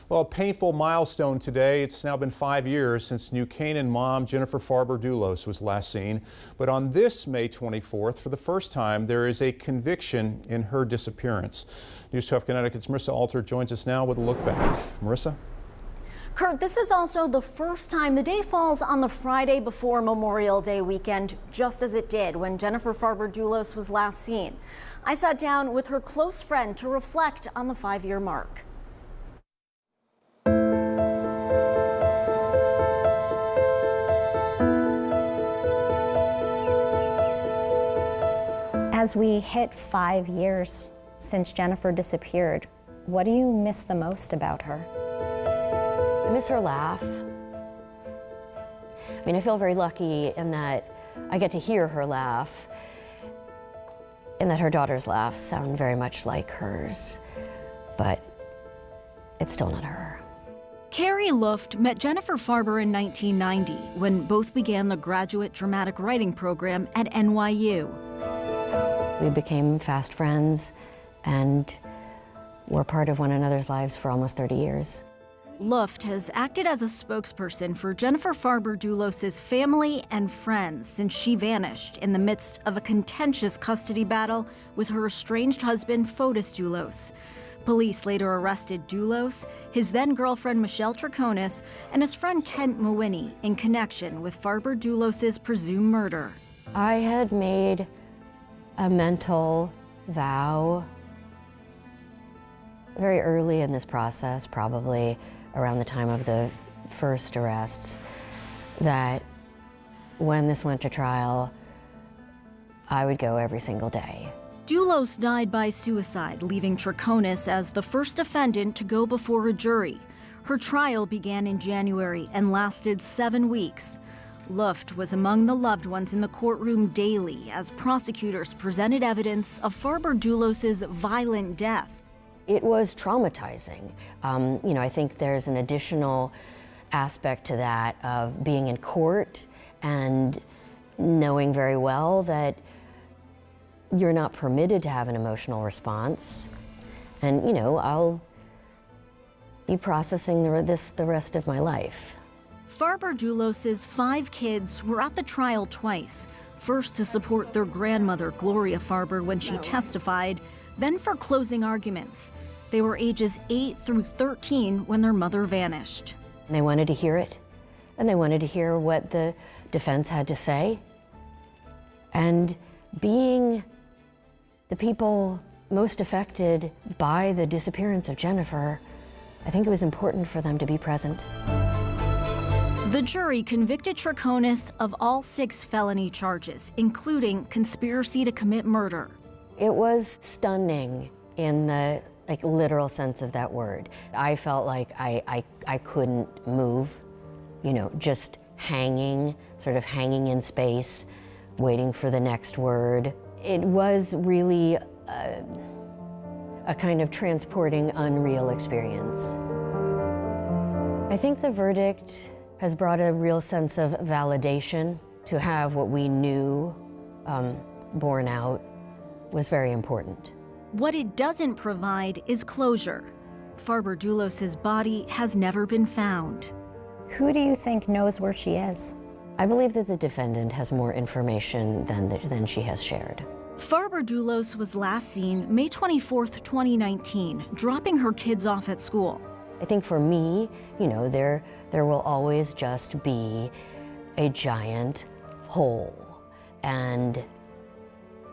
Well, a painful milestone today. It's now been 5 years since New Canaan mom Jennifer Farber Dulos was last seen. But on this May 24th, for the first time, there is a conviction in her disappearance. News 12 Connecticut's Marissa Alter joins us now with a look back. Marissa? Kurt, this is also the first time the day falls on the Friday before Memorial Day weekend, just as it did when Jennifer Farber Dulos was last seen. I sat down with her close friend to reflect on the 5-year mark. As we hit 5 years since Jennifer disappeared, what do you miss the most about her? I miss her laugh. I mean, I feel very lucky in that I get to hear her laugh, and that her daughter's laughs sound very much like hers, but it's still not her. Carrie Luft met Jennifer Farber in 1990 when both began the graduate dramatic writing program at NYU. We became fast friends and were part of one another's lives for almost 30 years. Luft has acted as a spokesperson for Jennifer Farber Dulos' family and friends since she vanished in the midst of a contentious custody battle with her estranged husband, Fotis Dulos. Police later arrested Dulos, his then-girlfriend Michelle Troconis, and his friend Kent Mawhinney in connection with Farber Dulos' presumed murder. I had made a mental vow very early in this process, probably around the time of the first arrests, that when this went to trial, I would go every single day. Dulos died by suicide, leaving Troconis as the first defendant to go before a jury. Her trial began in January and lasted 7 weeks. Luft was among the loved ones in the courtroom daily as prosecutors presented evidence of Farber Dulos' violent death. It was traumatizing. I think there's an additional aspect to that of being in court and knowing very well that you're not permitted to have an emotional response. And, I'll be processing the rest of my life. Farber Dulos' 5 kids were at the trial twice, first to support their grandmother, Gloria Farber, when she testified, then for closing arguments. They were ages 8 through 13 when their mother vanished. They wanted to hear it, and they wanted to hear what the defense had to say. And being the people most affected by the disappearance of Jennifer, I think it was important for them to be present. The jury convicted Troconis of all 6 felony charges, including conspiracy to commit murder. It was stunning in the literal sense of that word. I felt like I couldn't move, just hanging, sort of hanging in space, waiting for the next word. It was really a kind of transporting, unreal experience. I think the verdict has brought a real sense of validation. To have what we knew borne out was very important. What it doesn't provide is closure. Farber Dulos' body has never been found. Who do you think knows where she is? I believe that the defendant has more information than she has shared. Farber Dulos was last seen May 24th, 2019, dropping her kids off at school. I think for me, there will always just be a giant hole. And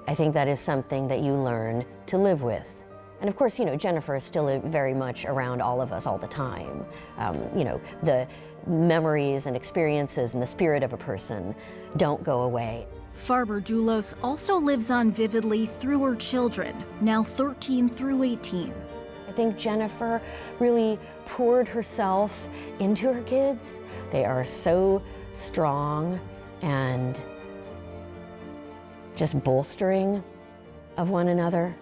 I think that is something that you learn to live with. And of course, Jennifer is still very much around all of us all the time. The memories and experiences and the spirit of a person don't go away. Farber Dulos also lives on vividly through her children, now 13 through 18. I think Jennifer really poured herself into her kids. They are so strong and just bolstering of one another.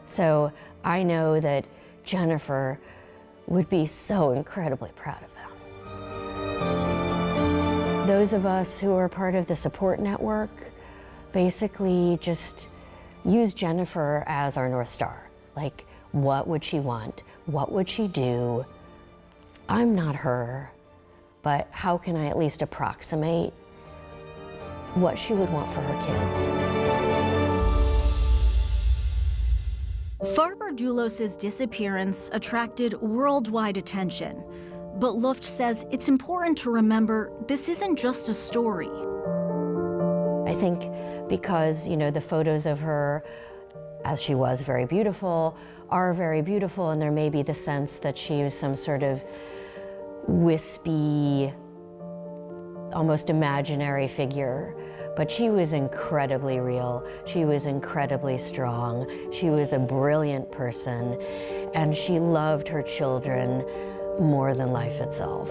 So I know that Jennifer would be so incredibly proud of them. Those of us who are part of the support network basically just use Jennifer as our North Star. What would she want? What would she do? I'm not her, but how can I at least approximate what she would want for her kids? Farber Dulos' disappearance attracted worldwide attention, but Luft says it's important to remember this isn't just a story. I think because, the photos of her, as she was very beautiful, are very beautiful, and there may be the sense that she was some sort of wispy, almost imaginary figure. But she was incredibly real. She was incredibly strong. She was a brilliant person, and she loved her children more than life itself.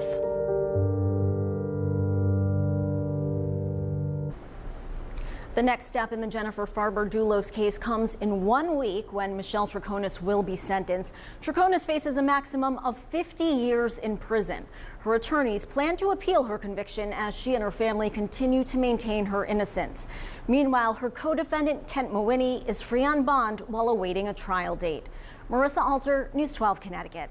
The next step in the Jennifer Farber Dulos case comes in 1 week when Michelle Troconis will be sentenced. Troconis faces a maximum of 50 years in prison. Her attorneys plan to appeal her conviction as she and her family continue to maintain her innocence. Meanwhile, her co-defendant, Kent Mawhinney, is free on bond while awaiting a trial date. Marissa Alter, News 12, Connecticut.